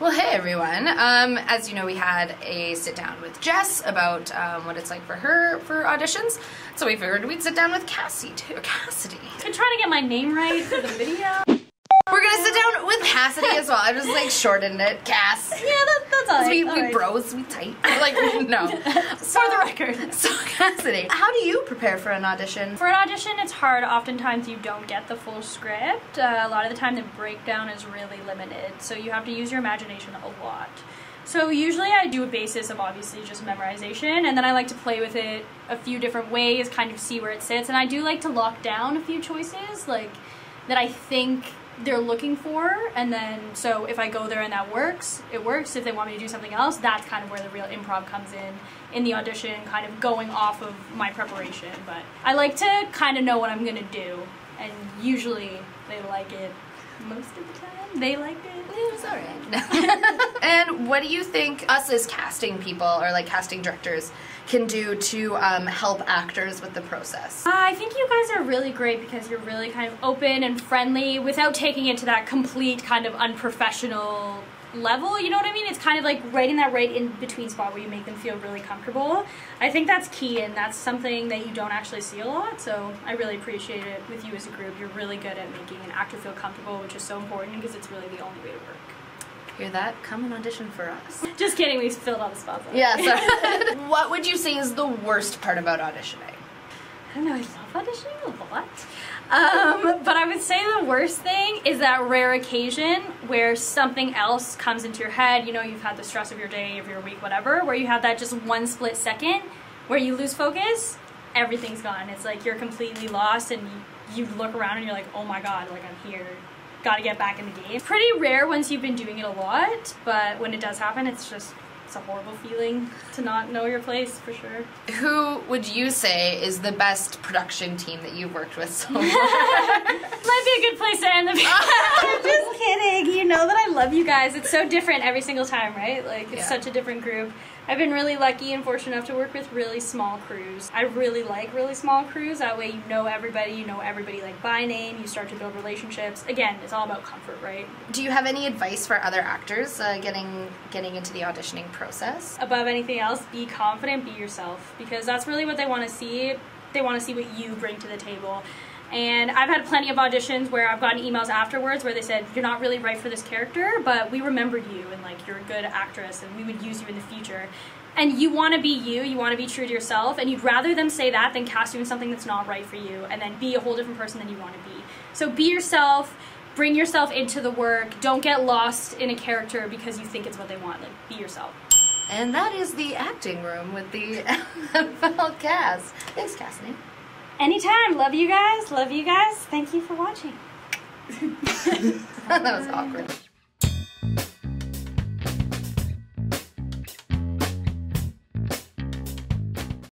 Well, hey everyone. As you know, we had a sit down with Jess about what it's like for her for auditions. So we figured we'd sit down with Cassie too. Cassidy. I'm trying to get my name right for the video. We're gonna sit down with Cassidy as well. I just like shortened it, Cass. Yeah, that's all right. We bros, we tight. Like, no. For the record. So Cassidy, how do you prepare for an audition? For an audition, it's hard. Oftentimes you don't get the full script. A lot of the time the breakdown is really limited, so you have to use your imagination a lot. So usually I do a basis of obviously just memorization, and then I like to play with it a few different ways, kind of see where it sits, and I do like to lock down a few choices, like, that I think they're looking for, and then so if I go there and that works, it works. If they want me to do something else, that's kind of where the real improv comes in the audition, kind of going off of my preparation. But I like to kind of know what I'm gonna do, and usually they like it. Most of the time they liked it. It was alright. And what do you think us as casting people or like casting directors can do to help actors with the process? I think you guys are really great because you're really kind of open and friendly without taking it to that complete kind of unprofessional level, you know what I mean? It's kind of like right in between spot where you make them feel really comfortable. I think that's key, and that's something that you don't actually see a lot, so I really appreciate it with you as a group. You're really good at making an actor feel comfortable, which is so important because it's really the only way to work. Hear that? Come and audition for us. Just kidding, we filled all the spots up. Yeah, sorry. What would you say is the worst part about auditioning? I don't know, I love auditioning a lot. But I would say the worst thing is that rare occasion where something else comes into your head. You know, you've had the stress of your day, of your week, whatever, where you have that just one split second where you lose focus, everything's gone. It's like you're completely lost, and you look around and you're like, oh my god, like I'm here. Gotta get back in the game. It's pretty rare once you've been doing it a lot, but when it does happen, it's a horrible feeling to not know your place, for sure. Who would you say is the best production team that you've worked with so far? Might be a good place to end the video. I'm just kidding. You know that I love you guys. It's so different every single time, right? Like, it's such a different group. I've been really lucky and fortunate enough to work with really small crews. I really like really small crews. That way you know everybody like by name, you start to build relationships. Again, it's all about comfort, right? Do you have any advice for other actors getting into the auditioning process? Above anything else, be confident, be yourself, because that's really what they want to see. They want to see what you bring to the table. And I've had plenty of auditions where I've gotten emails afterwards where they said, you're not really right for this character, but we remembered you, and like you're a good actress, and we would use you in the future. And you want to be you want to be true to yourself, and you'd rather them say that than cast you in something that's not right for you, and then be a whole different person than you want to be. So be yourself, bring yourself into the work, don't get lost in a character because you think it's what they want. Like, be yourself. And that is the acting room with the NFL cast. Thanks, Cassidy. Anytime. Love you guys. Love you guys. Thank you for watching. That was awkward.